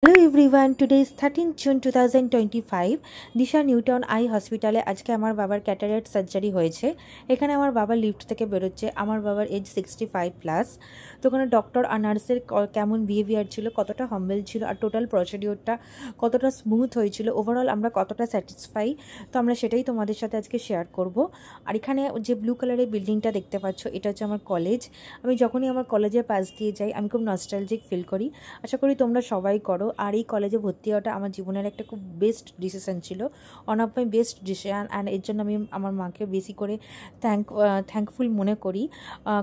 Hello everyone, today is 13 June 2025। Disha New Town eye হসপিটালে আজকে আমার বাবার ক্যাটারাক্ট সার্জারি হয়েছে। এখানে আমার বাবা লিফট থেকে বেরোচ্ছে। আমার বাবার এজ 65+। তো ওখানে ডক্টর আর নার্সের কেমন বিহেভিয়ার ছিল, কতটা হাম্বেল ছিল, আর টোটাল প্রসিডিওরটা কতটা স্মুথ হয়েছিল, ওভারঅল আমরা কতটা স্যাটিসফাই, তো আমরা সেটাই তোমাদের সাথে আজকে শেয়ার করব। আর এখানে যে ব্লু কালারের বিল্ডিংটা দেখতে পাচ্ছ, এটা হচ্ছে আমার কলেজ। আমি যখনই আমার কলেজের পাশ দিয়ে যাই আমি খুব নস্টালজিক ফিল করি। আশা করি তোমরা সবাই করো। আর এই কলেজে ভর্তি হওয়াটা আমার জীবনের একটা খুব বেস্ট ডিসিশন ছিল, one of my best decision. And এর জন্য আমি আমার মাকে বেশি করে থ্যাঙ্কফুল মনে করি,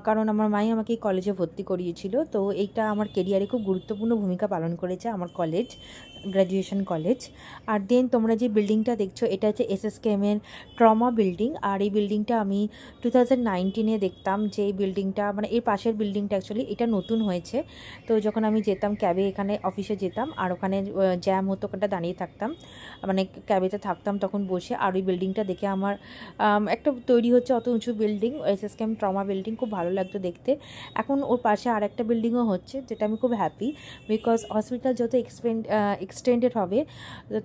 কারণ আমার মাই আমাকে এই কলেজে ভর্তি করিয়েছিল। তো এইটা আমার কেরিয়ারে খুব গুরুত্বপূর্ণ ভূমিকা পালন করেছে আমার কলেজ, গ্র্যাজুয়েশন কলেজ। আর দেন তোমরা যে বিল্ডিংটা দেখছো, এটা হচ্ছে এসএসকেএমের ট্রমা বিল্ডিং। আর এই বিল্ডিংটা আমি 2019-এ দেখতাম, যে এই বিল্ডিংটা মানে এর পাশের বিল্ডিংটা অ্যাকচুয়ালি এটা নতুন হয়েছে। তো যখন আমি যেতাম ক্যাবে, এখানে অফিসে যেতাম, আর ওখানে জ্যাম হতো, ওখানটা দাঁড়িয়ে থাকতাম, মানে ক্যাবেতে থাকতাম তখন বসে। আর ওই বিল্ডিংটা দেখে আমার একটা তৈরি হচ্ছে অত উঁচু বিল্ডিং, এসএসকেএম ট্রমা বিল্ডিং, খুব ভালো লাগতো দেখতে। এখন ওর পাশে আর একটা বিল্ডিংও হচ্ছে, যেটা আমি খুব হ্যাপি, বিকজ হসপিটাল যত এক্সটেন্ডেড হবে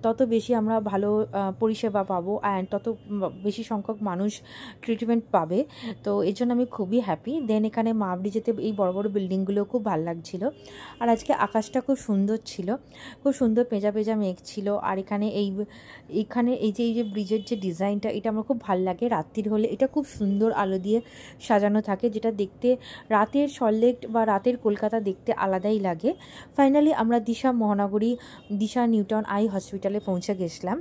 তত বেশি আমরা ভালো পরিষেবা পাবো, অ্যান্ড তত বেশি সংখ্যক মানুষ ট্রিটমেন্ট পাবে। তো এর জন্য আমি খুবই হ্যাপি। দেন এখানে মাবড়ি যেতে এই বড় বড় বিল্ডিংগুলো খুব ভালো লাগছিলো। আর আজকে আকাশটা খুব সুন্দর ছিল, খুব সুন্দর পেঁজা পেঁজা মেঘ ছিল। আর এখানে এই যে ব্রিজের যে ডিজাইনটা, এটা আমার খুব ভালো লাগে। রাত্রির হলে এটা খুব সুন্দর আলো দিয়ে সাজানো থাকে, যেটা দেখতে রাতের সল্টলেক বা রাতের কলকাতা দেখতে আলাদাই লাগে। ফাইনালি আমরা দিশা নিউটাউন আই হসপিটালে পৌঁছে গেছিলাম।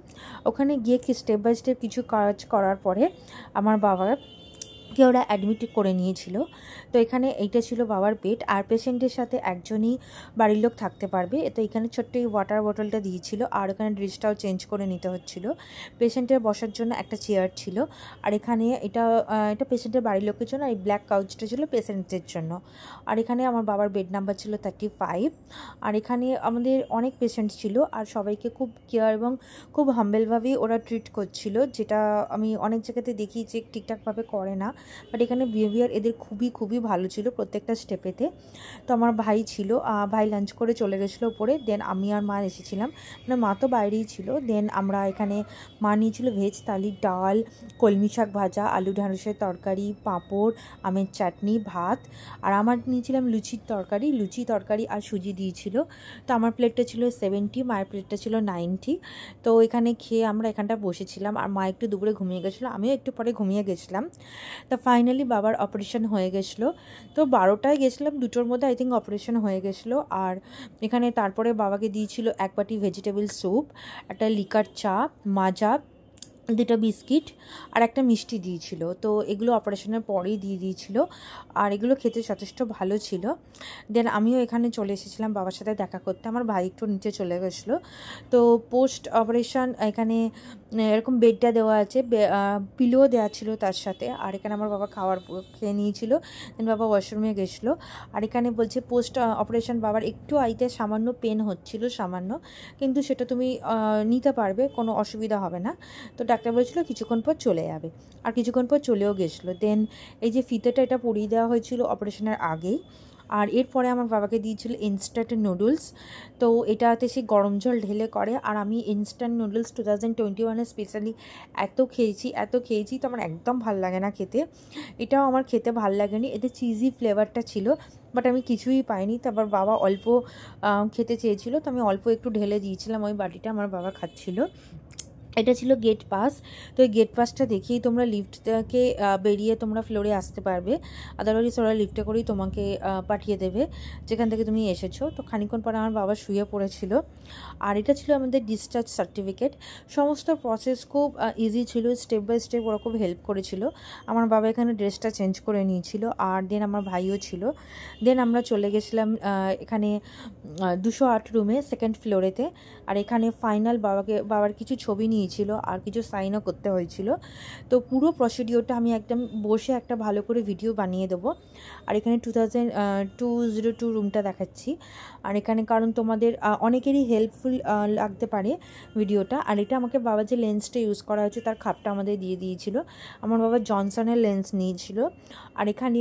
ওখানে গিয়ে স্টেপ বাই স্টেপ কিছু কাজ করার পরে আমার বাবার কে ওরা অ্যাডমিট করে নিয়েছিল। তো এখানে এইটা ছিল বাবার বেড, আর পেশেন্টের সাথে একজনই বাড়ির লোক থাকতে পারবে। তো এখানে ছোট্ট এই ওয়াটার বটলটা দিয়েছিল, আর এখানে ড্রেসটাও চেঞ্জ করে নিতে হচ্ছিল। পেশেন্টের বসার জন্য একটা চেয়ার ছিল। আর এখানে এটা পেশেন্টের বাড়ির লোকের জন্য, আর এই ব্ল্যাক কাউচটা ছিল পেশেন্টের জন্য। আর এখানে আমার বাবার বেড নাম্বার ছিল 35। আর এখানে আমাদের অনেক পেশেন্ট ছিল, আর সবাইকে খুব কেয়ার এবং খুব হাম্বেলভাবেই ওরা ট্রিট করছিল, যেটা আমি অনেক জায়গাতে দেখি যে ঠিকঠাকভাবে করে না, বাট এখানে বিহেভিয়ার এদের খুবই খুবই ভালো ছিল প্রত্যেকটা স্টেপেতে। তো আমার ভাই ছিল, ভাই লাঞ্চ করে চলে গেছিলো ওপরে। দেন আমি আর মা এসেছিলাম, মানে মা তো বাইরেই ছিল। দেন আমরা এখানে মা নিয়েছিল ভেজ থালি, ডাল, কলমি শাক ভাজা, আলু ঢ্যাঁড়সের তরকারি, পাঁপড়, আমের চাটনি, ভাত। আর আমার নিয়েছিলাম লুচি তরকারি আর সুজি দিয়েছিল। তো আমার প্লেটটা ছিল 70, মায়ের প্লেটটা ছিল 90। তো এখানে খেয়ে আমরা এখানটা বসেছিলাম, আর মা একটু দুপুরে ঘুমিয়ে গেছিলো, আমিও একটু পরে ঘুমিয়ে গেছিলাম। তা ফাইনালি বাবার অপারেশন হয়ে গেছিলো। তো 12টায় গেছিলাম, 2টোর মধ্যে আই থিঙ্ক অপারেশন হয়ে গেছিলো। আর এখানে তারপরে বাবাকে দিয়েছিল এক বাটি ভেজিটেবল স্যুপ, একটা লিকার চা, মাজা, 2টা বিস্কিট, আর একটা মিষ্টি দিয়েছিল। তো এগুলো অপারেশনের পরেই দিয়ে দিয়েছিল, আর এগুলো খেতে যথেষ্ট ভালো ছিল। দেন আমিও এখানে চলে এসেছিলাম বাবার সাথে দেখা করতে। আমার ভাই একটু নিচে চলে গেছিলো। তো পোস্ট অপারেশন এখানে এরকম বেডটা দেওয়া আছে, পিলো দেওয়া ছিল তার সাথে। আর এখানে আমার বাবা খেয়ে নিয়েছিল। দেন বাবা ওয়াশরুমে গেছিলো। আর এখানে বলছে পোস্ট অপারেশন বাবার একটু আইতে সামান্য পেন হচ্ছিল, সামান্য, কিন্তু সেটা তুমি নিতে পারবে, কোনো অসুবিধা হবে না। তো ডাক্তার বলেছিল কিছুক্ষণ পর চলে যাবে, আর কিছুক্ষণ পর চলেও গেছিলো। দেন এই যে ফিতেটা, এটা পরিয়ে দেওয়া হয়েছিল অপারেশনের আগেই। আর এরপরে আমার বাবাকে দিয়েছিল ইনস্ট্যান্ট নুডলস। তো এটাতে সে গরম জল ঢেলে করে, আর আমি ইনস্ট্যান্ট নুডলস 2021-এ স্পেশালি এত খেয়েছি, তো আমার একদম ভাল লাগে না খেতে। এটাও আমার খেতে ভাল লাগেনি, এতে চিজি ফ্লেভারটা ছিল, বাট আমি কিছুই পাইনি। তারপর বাবা অল্প খেতে চেয়েছিল, তো আমি অল্প একটু ঢেলে দিয়েছিলাম ওই বাটিটা, আমার বাবা খাচ্ছিল। এটা ছিল গেট পাস। তো এই গেট পাসটা দেখেই তোমরা লিফট থেকে বেরিয়ে তোমরা ফ্লোরে আসতে পারবে, আদারওয়াইজ ওরা লিফটে করেই তোমাকে পাঠিয়ে দেবে যেখান থেকে তুমি এসেছো। তো খানিকক্ষণ পরে আমার বাবা শুয়ে পড়েছিল। আর এটা ছিল আমাদের ডিসচার্জ সার্টিফিকেট। সমস্ত প্রসেস খুব ইজি ছিল, স্টেপ বাই স্টেপ ওরা খুব হেল্প করেছিল। আমার বাবা এখানে ড্রেসটা চেঞ্জ করে নিয়েছিল, আর দেন আমার ভাইও ছিল। দেন আমরা চলে গেছিলাম এখানে 208 রুমে, সেকেন্ড ফ্লোরেতে। আর এখানে ফাইনাল বাবার কিছু ছবি নিয়েছিল, আর কিছু সাইনও করতে হয়েছিল। তো পুরো প্রসিডিওরটা আমি একদম বসে একটা ভালো করে ভিডিও বানিয়ে দেবো। আর এখানে 202 রুমটা দেখাচ্ছি। আর এখানে কারণ তোমাদের অনেকেরই হেল্পফুল লাগতে পারে ভিডিওটা। আর এটা আমাকে বাবা যে লেন্সটা ইউজ করা হয়েছে তার খাপটা আমাদের দিয়ে দিয়েছিল। আমার বাবা জনসনের লেন্স নিয়েছিল। আর এখানে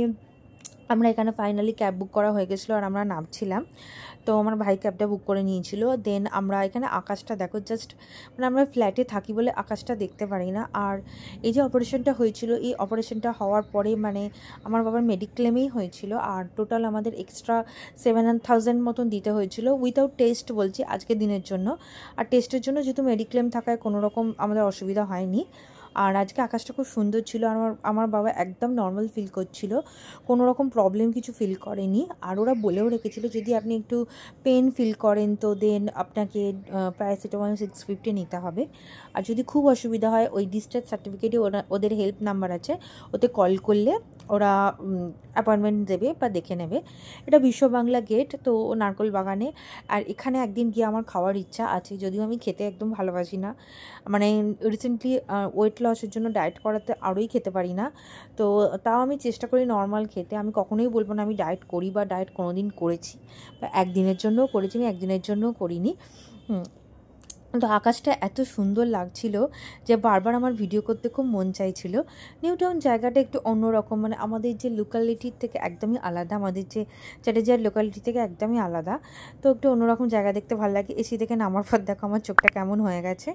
আমরা এখানে ফাইনালি ক্যাব বুক করা হয়ে গেছিলো আর আমরা নামছিলাম। তো আমার ভাই ক্যাবটা বুক করে নিয়েছিল। দেন আমরা এখানে আকাশটা দেখো, জাস্ট মানে আমরা ফ্ল্যাটে থাকি বলে আকাশটা দেখতে পারি না। আর এই যে অপারেশনটা হয়েছিল, এই অপারেশনটা হওয়ার পরে মানে আমার বাবার মেডিক্লেমেই হয়েছিল, আর টোটাল আমাদের এক্সট্রা 7,000 মতন দিতে হয়েছিল উইথাউট টেস্ট বলছি আজকের দিনের জন্য। আর টেস্টের জন্য যেহেতু মেডিক্লেম থাকায় কোনো রকম আমাদের অসুবিধা হয়নি। আর আজকে আকাশটা খুব সুন্দর ছিল। আমার বাবা একদম নর্মাল ফিল করছিল, কোনো রকম প্রবলেম কিছু ফিল করেনি। আর ওরা বলেও রেখেছিল যদি আপনি একটু পেন ফিল করেন তো দেন আপনাকে প্যারাসিটামল 650 নিতে হবে। আর যদি খুব অসুবিধা হয় ওই ডিসচার্জ সার্টিফিকেটে ওদের হেল্প নাম্বার আছে, ওতে কল করলে ওরা অ্যাপয়েন্টমেন্ট দেবে বা দেখে নেবে। এটা বিশ্ব বাংলা গেট, তো নারকোল বাগানে। আর এখানে একদিন গিয়ে আমার খাওয়ার ইচ্ছা আছে, যদিও আমি খেতে একদম ভালোবাসি না, মানে রিসেন্টলি ওয়েট লসের জন্য ডায়েট করাতে আরোই খেতে পারি না। তো তাও আমি চেষ্টা করি নর্মাল খেতে। আমি কখনোই বলবো না আমি ডায়েট করি বা ডায়েট কোনো দিন করেছি, বা একদিনের জন্যও করেছি, আমি একদিনের জন্যও করিনি। তো আকাশটা এত সুন্দর লাগছিল যে বারবার আমার ভিডিও করতে খুব মন চাইছিল। নিউ টাউন জায়গাটা একটু অন্যরকম, মানে আমাদের যে লোকালিটির থেকে একদমই আলাদা, আমাদের যে চ্যাটার্জিয়ার লোকালিটি থেকে একদমই আলাদা। তো একটু অন্যরকম জায়গা দেখতে ভালো লাগে। এসি থেকে নামার পর দেখো আমার চোখটা কেমন হয়ে গেছে।